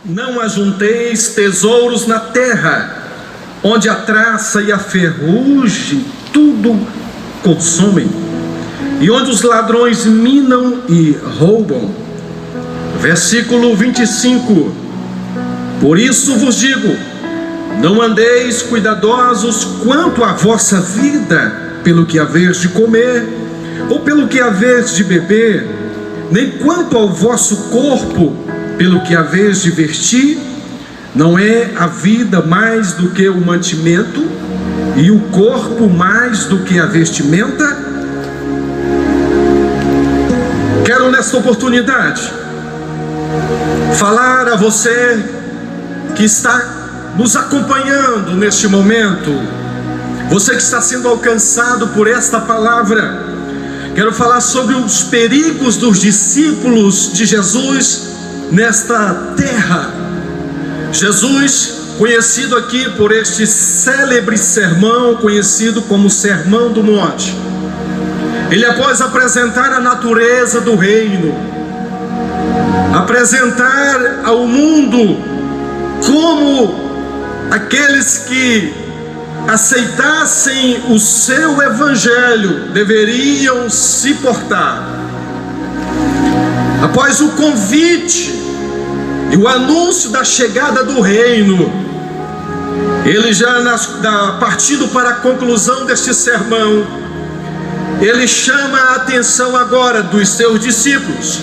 Não ajunteis tesouros na terra, onde a traça e a ferrugem tudo consomem, e onde os ladrões minam e roubam. Versículo 25: Por isso vos digo, não andeis cuidadosos quanto à vossa vida, pelo que haveis de comer, ou pelo que haveis de beber, nem quanto ao vosso corpo, pelo que haveis de vestir. Não é a vida mais do que o mantimento, e o corpo mais do que a vestimenta? Quero nesta oportunidade falar a você que está nos acompanhando neste momento, você que está sendo alcançado por esta palavra. Quero falar sobre os perigos dos discípulos de Jesus nesta terra. Jesus, conhecido aqui por este célebre sermão, conhecido como Sermão do Monte, ele, após apresentar a natureza do reino, apresentar ao mundo como aqueles que aceitassem o seu evangelho deveriam se portar, após o convite e o anúncio da chegada do reino, ele já partindo para a conclusão deste sermão, ele chama a atenção agora dos seus discípulos,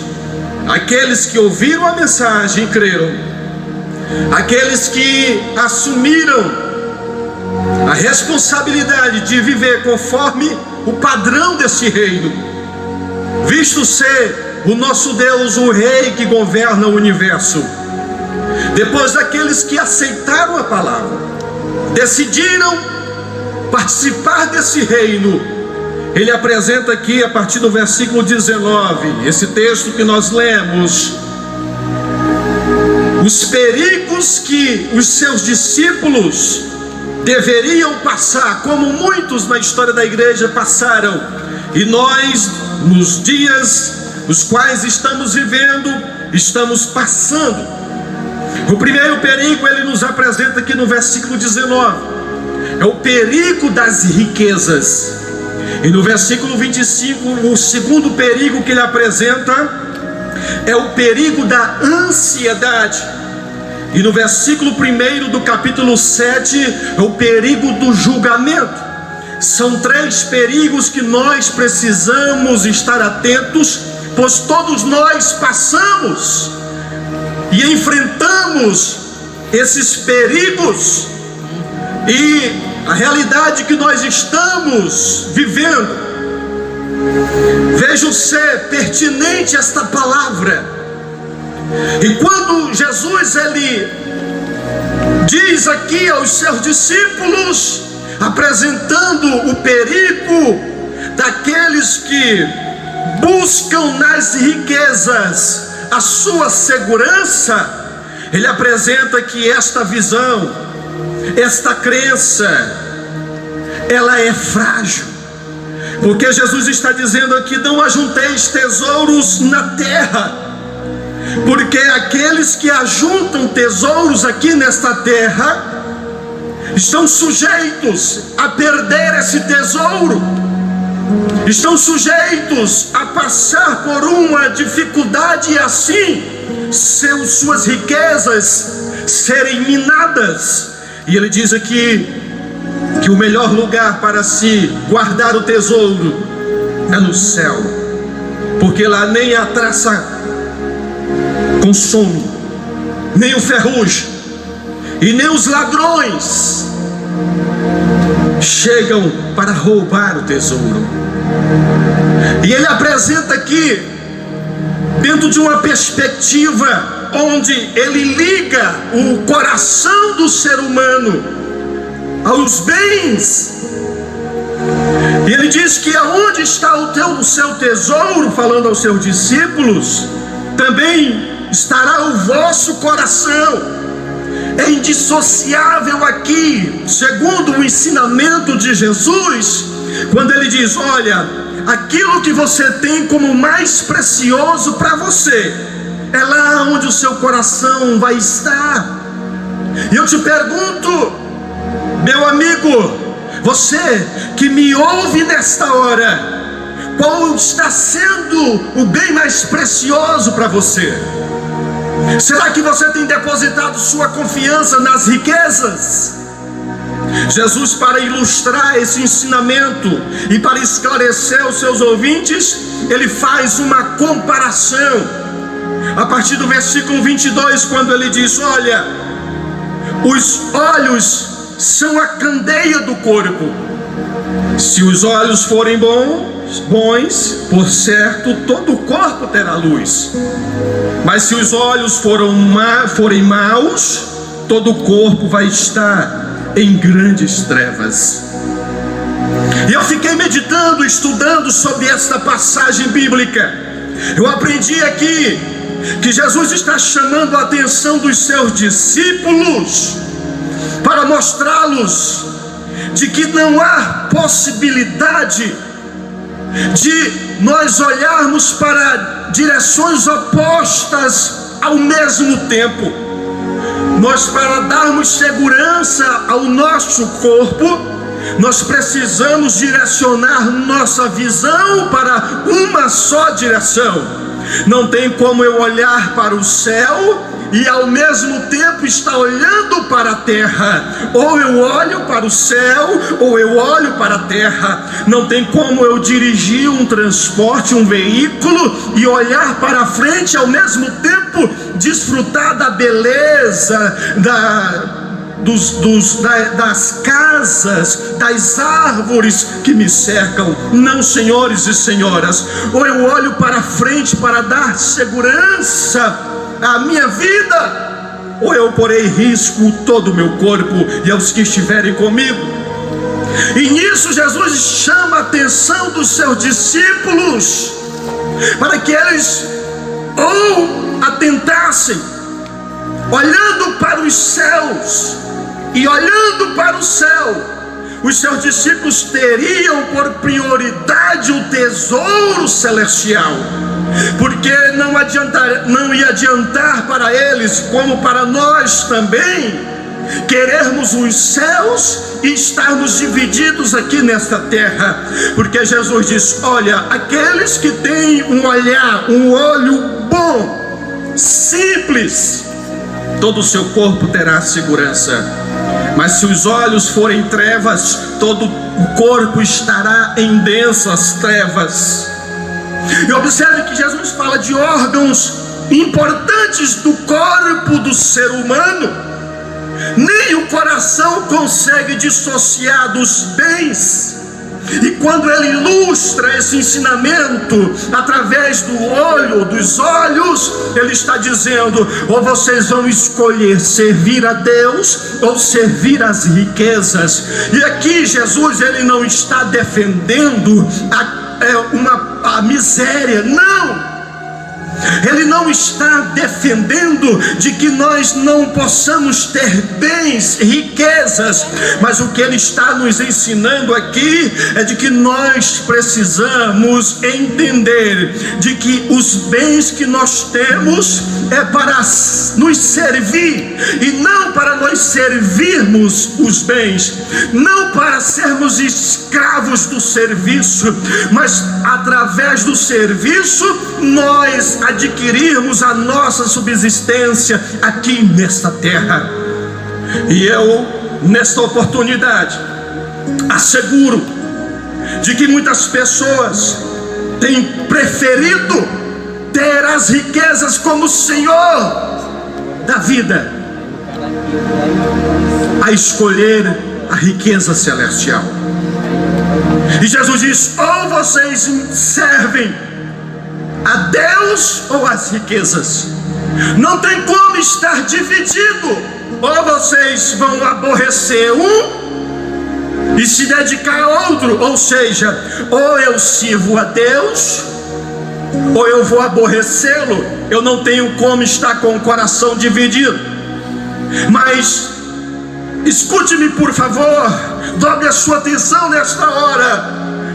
aqueles que ouviram a mensagem e creram, aqueles que assumiram a responsabilidade de viver conforme o padrão desse reino, visto ser o nosso Deus o Rei que governa o universo. Depois daqueles que aceitaram a palavra, decidiram participar desse reino, ele apresenta aqui a partir do versículo 19, esse texto que nós lemos, os perigos que os seus discípulos deveriam passar, como muitos na história da igreja passaram, e nós, nos dias os quais estamos vivendo, estamos passando. O primeiro perigo ele nos apresenta aqui no versículo 19, é o perigo das riquezas. E no versículo 25, o segundo perigo que ele apresenta é o perigo da ansiedade. E no versículo 1 do capítulo 7, é o perigo do julgamento. São três perigos que nós precisamos estar atentos, pois todos nós passamos e enfrentamos esses perigos, e a realidade que nós estamos vivendo. Vejo ser pertinente esta palavra, e quando Jesus ele diz aqui aos seus discípulos, apresentando o perigo daqueles que buscam nas riquezas a sua segurança, ele apresenta que esta visão, esta crença, ela é frágil, porque Jesus está dizendo aqui: não ajunteis tesouros na terra, porque aqueles que ajuntam tesouros aqui nesta terra estão sujeitos a perder esse tesouro, estão sujeitos a passar por uma dificuldade e assim suas riquezas serem minadas. E ele diz aqui que o melhor lugar para se guardar o tesouro é no céu, porque lá nem a traça consome, nem o ferrugem, e nem os ladrões chegam para roubar o tesouro. E ele apresenta aqui, dentro de uma perspectiva onde ele liga o coração do ser humano aos bens, e ele diz que aonde está o seu tesouro, falando aos seus discípulos, também estará o vosso coração. É indissociável aqui, segundo o ensinamento de Jesus, quando ele diz: olha, aquilo que você tem como mais precioso para você, é lá onde o seu coração vai estar. E eu te pergunto, meu amigo, você que me ouve nesta hora, qual está sendo o bem mais precioso para você? Será que você tem depositado sua confiança nas riquezas? Jesus, para ilustrar esse ensinamento e para esclarecer os seus ouvintes, ele faz uma comparação a partir do versículo 22, quando ele diz: olha, os olhos são a candeia do corpo. Se os olhos forem bons, por certo, todo o corpo terá luz. Mas se os olhos forem maus, todo o corpo vai estar em grandes trevas. E eu fiquei meditando, estudando sobre esta passagem bíblica. Eu aprendi aqui que Jesus está chamando a atenção dos seus discípulos para mostrá-los de que não há possibilidade de nós olharmos para direções opostas ao mesmo tempo. Nós, para darmos segurança ao nosso corpo, nós precisamos direcionar nossa visão para uma só direção. Não tem como eu olhar para o céu e ao mesmo tempo estar olhando para a terra. Ou eu olho para o céu, ou eu olho para a terra. Não tem como eu dirigir um transporte, um veículo, e olhar para frente, ao mesmo tempo desfrutar da beleza, das casas, das árvores que me cercam. Não, senhores e senhoras. Ou eu olho para frente para dar segurança à minha vida, ou eu porei em risco todo o meu corpo e aos que estiverem comigo. E nisso Jesus chama a atenção dos seus discípulos para que eles ou atentassem, olhando para os céus, e olhando para o céu, os seus discípulos teriam por prioridade o tesouro celestial, porque não ia adiantar para eles, como para nós também, querermos os céus e estarmos divididos aqui nesta terra. Porque Jesus diz: olha, aqueles que têm um olho bom, simples, todo o seu corpo terá segurança. Mas se os olhos forem trevas, todo o corpo estará em densas trevas. E observe que Jesus fala de órgãos importantes do corpo do ser humano. Nem o coração consegue dissociar dos bens. E quando ele ilustra esse ensinamento através dos olhos, ele está dizendo: ou vocês vão escolher servir a Deus ou servir as riquezas. E aqui Jesus, ele não está defendendo a miséria, não. Ele não está defendendo de que nós não possamos ter bens, riquezas, mas o que ele está nos ensinando aqui é de que nós precisamos entender de que os bens que nós temos é para nos servir, e não para nós servirmos os bens, não para sermos escravos do serviço, mas através do serviço nós adquirirmos a nossa subsistência aqui nesta terra. E eu, nesta oportunidade, asseguro de que muitas pessoas têm preferido ter as riquezas como Senhor da vida, a escolher a riqueza celestial. E Jesus diz: ou vocês servem a Deus ou as riquezas. Não tem como estar dividido. Ou vocês vão aborrecer um e se dedicar a outro, ou seja, ou eu sirvo a Deus ou eu vou aborrecê-lo. Eu não tenho como estar com o coração dividido. Mas escute-me, por favor, dobre a sua atenção nesta hora.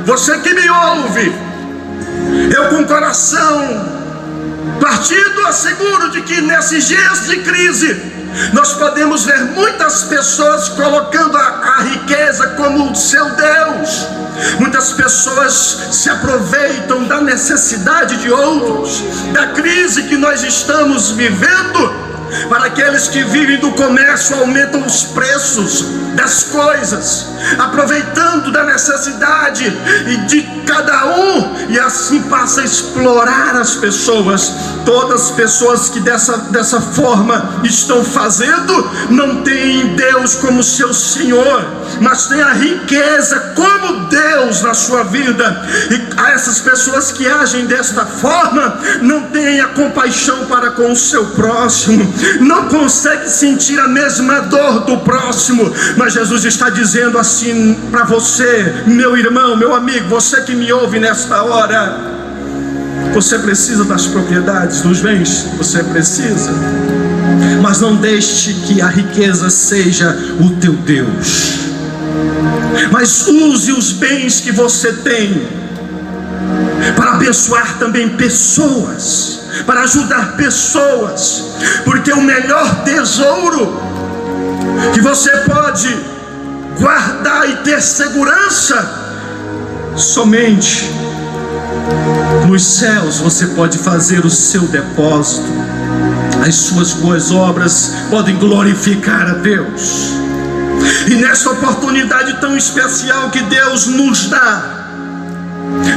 Você que me ouve, eu com o coração partido asseguro de que nesses dias de crise nós podemos ver muitas pessoas colocando a riqueza como o seu Deus. Muitas pessoas se aproveitam da necessidade de outros, da crise que nós estamos vivendo. Para aqueles que vivem do comércio, aumentam os preços das coisas, aproveitando da necessidade de cada um, e assim passa a explorar as pessoas. Todas as pessoas que dessa forma estão fazendo, não têm Deus como seu Senhor, mas tem a riqueza como Deus na sua vida. E a essas pessoas que agem desta forma, não têm a compaixão para com o seu próximo, não consegue sentir a mesma dor do próximo. Mas Jesus está dizendo assim para você, meu irmão, meu amigo, você que me ouve nesta hora: você precisa das propriedades, dos bens, você precisa, mas não deixe que a riqueza seja o teu Deus, mas use os bens que você tem para abençoar também pessoas, para ajudar pessoas, porque o melhor tesouro que você pode guardar e ter segurança, somente nos céus você pode fazer o seu depósito. As suas boas obras podem glorificar a Deus. E nesta oportunidade tão especial que Deus nos dá,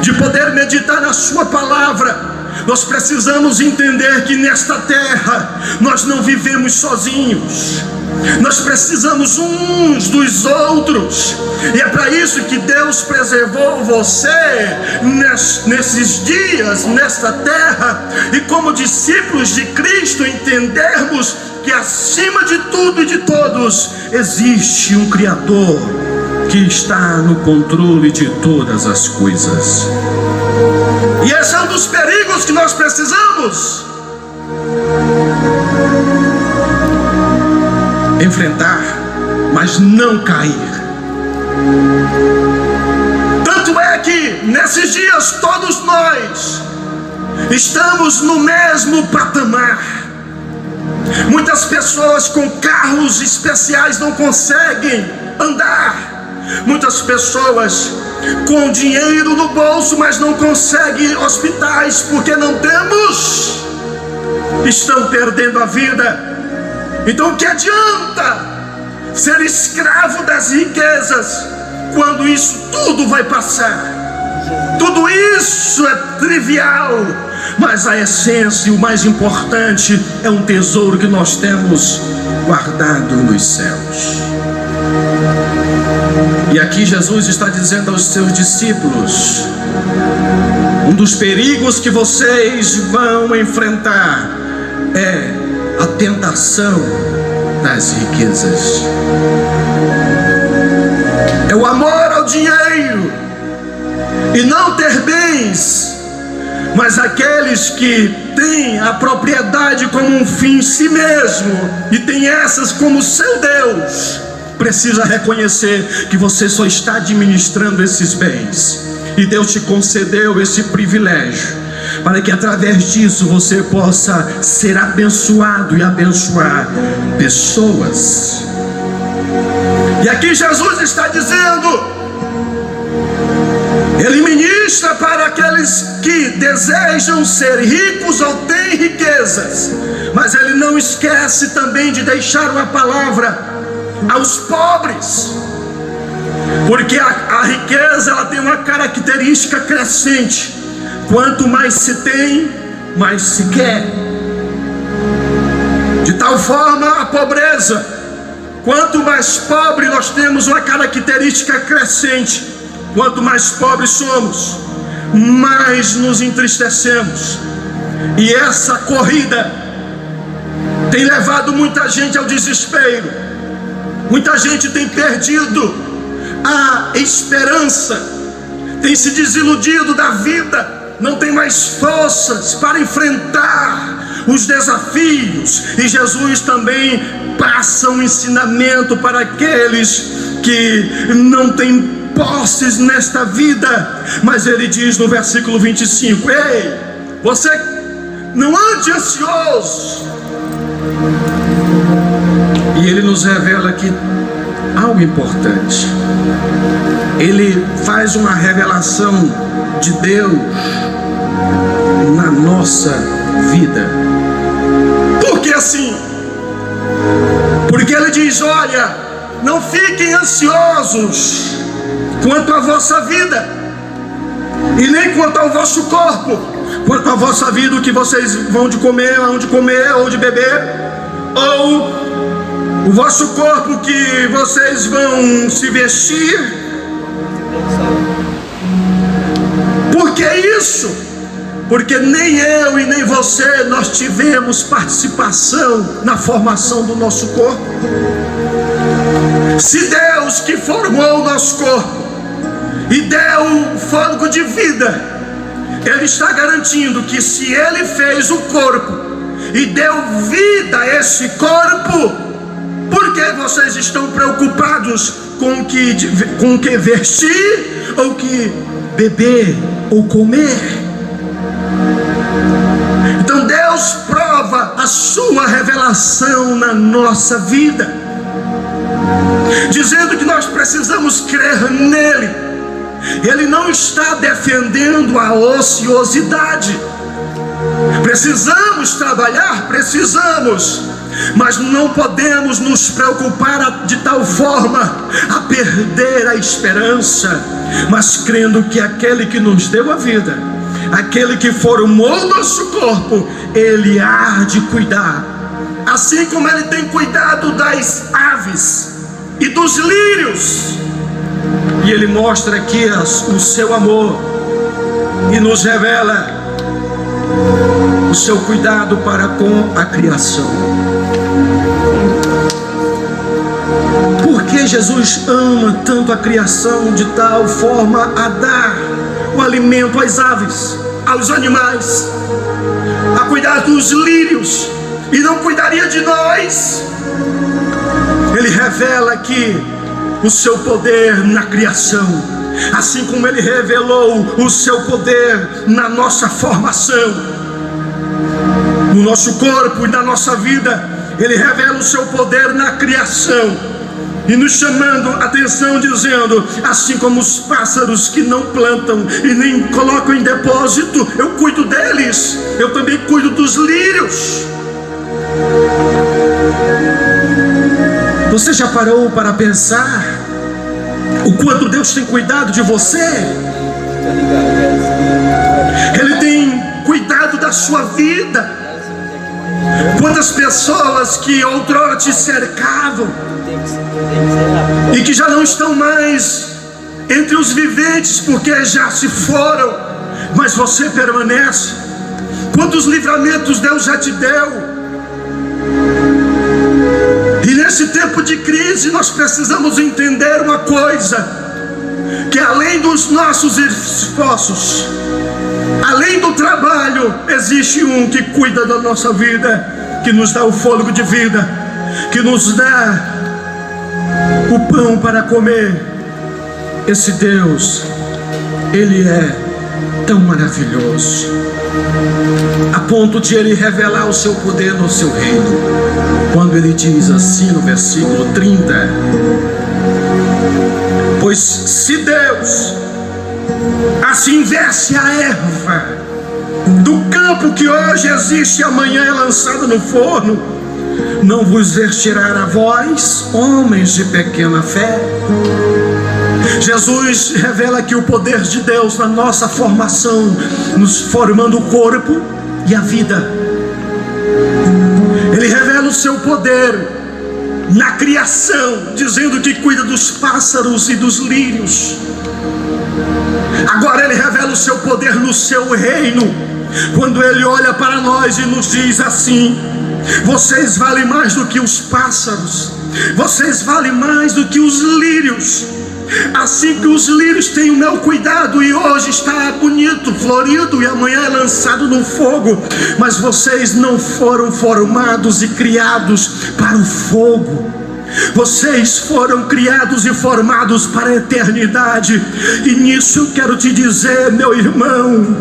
de poder meditar na sua palavra, nós precisamos entender que nesta terra nós não vivemos sozinhos, nós precisamos uns dos outros. E é para isso que Deus preservou você nesses dias, nesta terra. E como discípulos de Cristo, entendermos que acima de tudo e de todos existe um Criador que está no controle de todas as coisas. E esse é um dos perigos que nós precisamos enfrentar, mas não cair. Tanto é que nesses dias todos nós estamos no mesmo patamar. Muitas pessoas com carros especiais não conseguem andar. Muitas pessoas com dinheiro no bolso, mas não conseguem hospitais porque não temos, estão perdendo a vida. Então o que adianta ser escravo das riquezas quando isso tudo vai passar? Tudo isso é trivial, mas a essência e o mais importante é um tesouro que nós temos guardado nos céus. E aqui Jesus está dizendo aos seus discípulos: um dos perigos que vocês vão enfrentar é a tentação das riquezas, é o amor ao dinheiro e não ter bens. Mas aqueles que têm a propriedade como um fim em si mesmo e têm essas como seu Deus, precisa reconhecer que você só está administrando esses bens, e Deus te concedeu esse privilégio para que através disso você possa ser abençoado e abençoar pessoas. E aqui Jesus está dizendo, Ele ministra para aqueles que desejam ser ricos ou têm riquezas, mas Ele não esquece também de deixar uma palavra aos pobres, porque a riqueza ela tem uma característica crescente: quanto mais se tem, mais se quer. De tal forma a pobreza, quanto mais pobre nós temos uma característica crescente. Quanto mais pobres somos, mais nos entristecemos. E essa corrida tem levado muita gente ao desespero. Muita gente tem perdido a esperança, tem se desiludido da vida, não tem mais forças para enfrentar os desafios. E Jesus também passa um ensinamento para aqueles que não têm posses nesta vida, mas Ele diz no versículo 25: ei, você não ande ansioso. E ele nos revela aqui algo importante. Ele faz uma revelação de Deus na nossa vida. Por que assim? Porque ele diz: olha, não fiquem ansiosos quanto à vossa vida, e nem quanto ao vosso corpo, quanto à vossa vida, o que vocês vão de comer, ou de beber, ou o vosso corpo, que vocês vão se vestir. Por que isso? Porque nem eu e nem você, nós tivemos participação na formação do nosso corpo. Se Deus, que formou o nosso corpo e deu fôlego de vida, Ele está garantindo que se Ele fez o corpo e deu vida a esse corpo, por que vocês estão preocupados com o que vestir, ou que beber, ou comer? Então Deus prova a sua revelação na nossa vida, dizendo que nós precisamos crer nele. Ele não está defendendo a ociosidade. Precisamos trabalhar, precisamos, mas não podemos nos preocupar de tal forma a perder a esperança, mas crendo que aquele que nos deu a vida, aquele que formou o nosso corpo, Ele há de cuidar, assim como Ele tem cuidado das aves e dos lírios. E Ele mostra aqui o seu amor e nos revela o seu cuidado para com a criação. Por que Jesus ama tanto a criação, de tal forma a dar o alimento às aves, aos animais, a cuidar dos lírios, e não cuidaria de nós? Ele revela aqui o seu poder na criação, assim como Ele revelou o seu poder na nossa formação, no nosso corpo e na nossa vida. Ele revela o seu poder na criação, e nos chamando a atenção, dizendo: assim como os pássaros que não plantam e nem colocam em depósito, eu cuido deles, eu também cuido dos lírios. Você já parou para pensar o quanto Deus tem cuidado de você? Ele tem cuidado da sua vida. Quantas pessoas que outrora te cercavam e que já não estão mais entre os viventes, porque já se foram, mas você permanece. Quantos livramentos Deus já te deu. E nesse tempo de crise nós precisamos entender uma coisa: que além dos nossos esforços, além do trabalho, existe um que cuida da nossa vida, que nos dá o fôlego de vida, que nos dá o pão para comer. Esse Deus, Ele é tão maravilhoso, a ponto de Ele revelar o seu poder no seu reino, quando Ele diz assim no versículo 30: pois se Deus assim veste a erva do campo, que hoje existe e amanhã é lançada no forno, não vos vestirá a vós, homens de pequena fé? Jesus revela aqui o poder de Deus na nossa formação, nos formando o corpo e a vida. Ele revela o seu poder na criação, dizendo que cuida dos pássaros e dos lírios. Agora Ele revela o seu poder no seu reino, quando Ele olha para nós e nos diz assim: vocês valem mais do que os pássaros, vocês valem mais do que os lírios. Assim que os lírios têm o meu cuidado e hoje está bonito, florido, e amanhã é lançado no fogo, mas vocês não foram formados e criados para o fogo. Vocês foram criados e formados para a eternidade. E nisso eu quero te dizer, meu irmão,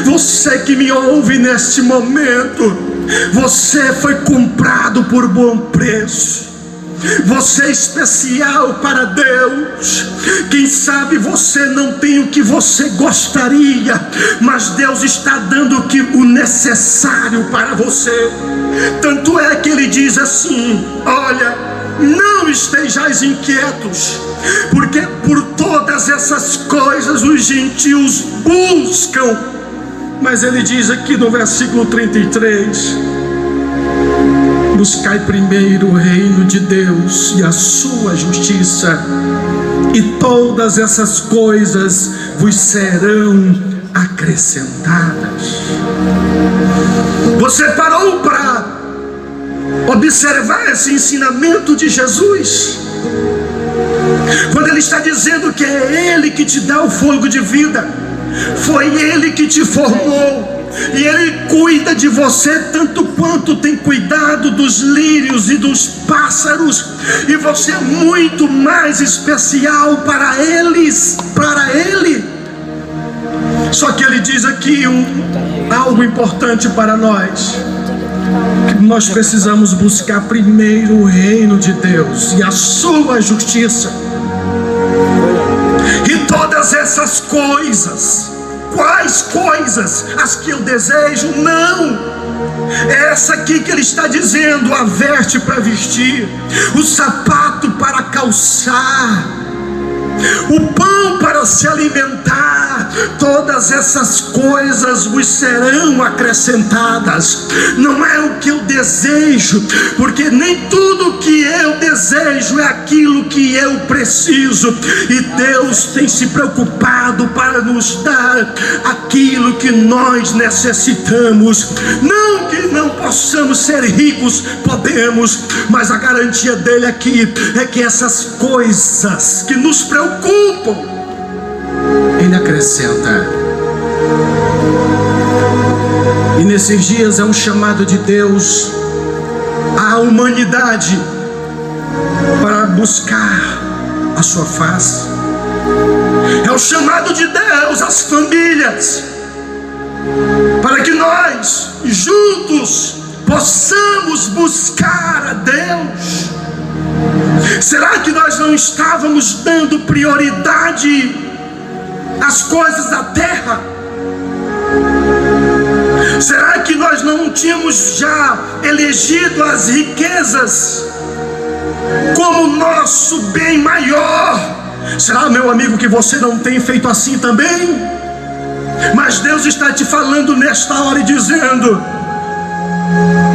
você que me ouve neste momento, você foi comprado por bom preço. Você é especial para Deus. Quem sabe você não tem o que você gostaria, mas Deus está dando o necessário para você. Tanto é que Ele diz assim: olha, não estejais inquietos, porque por todas essas coisas os gentios buscam. Mas Ele diz aqui no versículo 33: buscai primeiro o reino de Deus e a sua justiça, e todas essas coisas vos serão acrescentadas. Você parou para observar esse ensinamento de Jesus? Quando Ele está dizendo que é Ele que te dá o fôlego de vida, foi Ele que te formou, e Ele cuida de você tanto quanto tem cuidado dos lírios e dos pássaros, e você é muito mais especial para eles, para Ele. Só que Ele diz aqui algo importante para nós, que nós precisamos buscar primeiro o reino de Deus e a sua justiça, e todas essas coisas. Quais coisas? As que eu desejo? Não, é essa aqui que Ele está dizendo: a veste para vestir, o sapato para calçar, o pão para se alimentar. Todas essas coisas vos serão acrescentadas. Não é o que eu desejo, porque nem tudo que eu desejo é aquilo que eu preciso, e Deus tem se preocupado para nos dar aquilo que nós necessitamos. Não que não possamos ser ricos, podemos, mas a garantia dele aqui é que essas coisas que nos preocupam, Ele acrescenta. E nesses dias é um chamado de Deus à humanidade para buscar a sua face. É o chamado de Deus às famílias, para que nós juntos possamos buscar a Deus. Será que nós não estávamos dando prioridade às coisas da terra? Será que nós não tínhamos já elegido as riquezas como nosso bem maior? Será, meu amigo, que você não tem feito assim também? Mas Deus está te falando nesta hora e dizendo: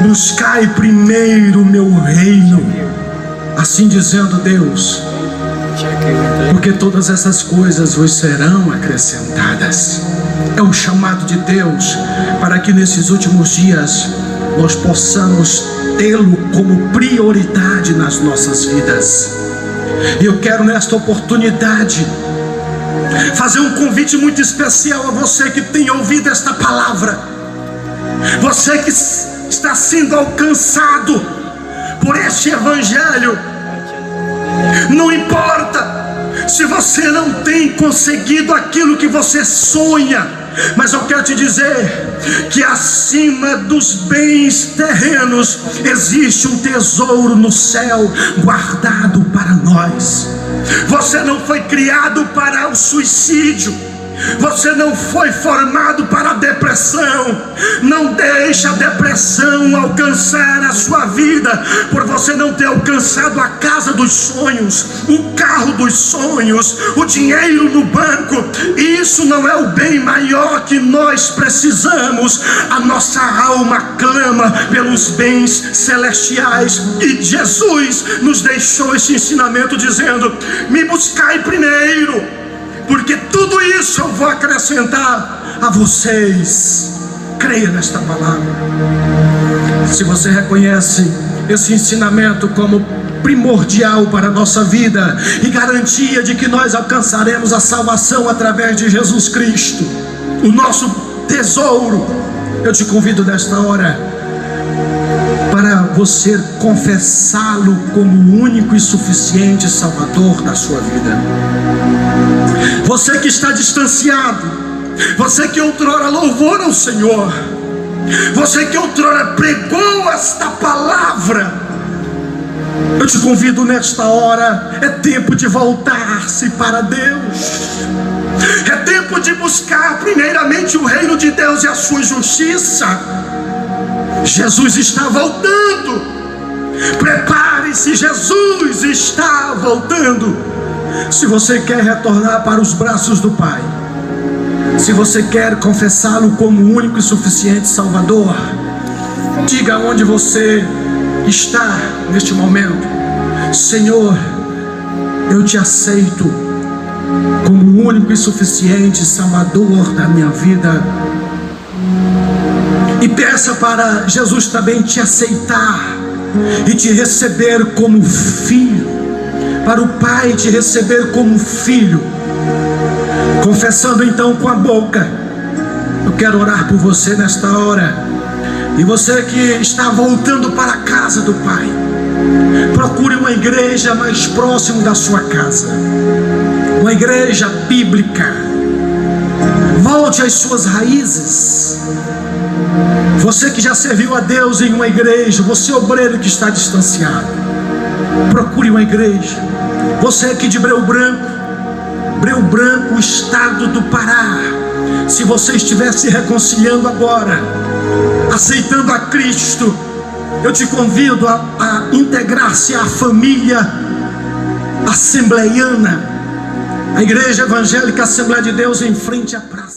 buscai primeiro o meu reino. Assim dizendo Deus, porque todas essas coisas vos serão acrescentadas. É um chamado de Deus para que nesses últimos dias nós possamos tê-lo como prioridade nas nossas vidas. E eu quero nesta oportunidade fazer um convite muito especial a você que tem ouvido esta palavra, você que está sendo alcançado por este evangelho. Não importa se você não tem conseguido aquilo que você sonha, mas eu quero te dizer que acima dos bens terrenos existe um tesouro no céu guardado para nós. Você não foi criado para o suicídio, você não foi formado para a depressão. Não deixe a depressão alcançar a sua vida, por você não ter alcançado a casa dos sonhos, o carro dos sonhos, o dinheiro no banco. Isso não é o bem maior que nós precisamos. A nossa alma clama pelos bens celestiais, e Jesus nos deixou esse ensinamento dizendo: me buscai primeiro, porque tudo isso eu vou acrescentar a vocês. Creia nesta palavra. Se você reconhece esse ensinamento como primordial para a nossa vida e garantia de que nós alcançaremos a salvação através de Jesus Cristo, o nosso tesouro, eu te convido nesta hora para você confessá-lo como o único e suficiente Salvador da sua vida. Você que está distanciado, Você que outrora louvou ao Senhor, você que outrora pregou esta palavra, eu te convido nesta hora. É tempo de voltar-se para Deus. É tempo de buscar primeiramente o reino de Deus e a sua justiça. Jesus está voltando. Prepare-se, Jesus está voltando. Se você quer retornar para os braços do Pai, se você quer confessá-lo como o único e suficiente Salvador, diga onde você está neste momento: Senhor, eu te aceito como o único e suficiente Salvador da minha vida. E peça para Jesus também te aceitar e te receber como filho, para o Pai te receber como filho. Confessando então com a boca. Eu quero orar por você nesta hora. E você que está voltando para a casa do Pai, procure uma igreja mais próximo da sua casa, uma igreja bíblica. Volte às suas raízes. Você que já serviu a Deus em uma igreja, você obreiro que está distanciado, procure uma igreja. Você aqui de Breu Branco, estado do Pará, se você estiver se reconciliando agora, aceitando a Cristo, eu te convido a integrar-se à família assembleiana, a Igreja Evangélica Assembleia de Deus, em frente à praça.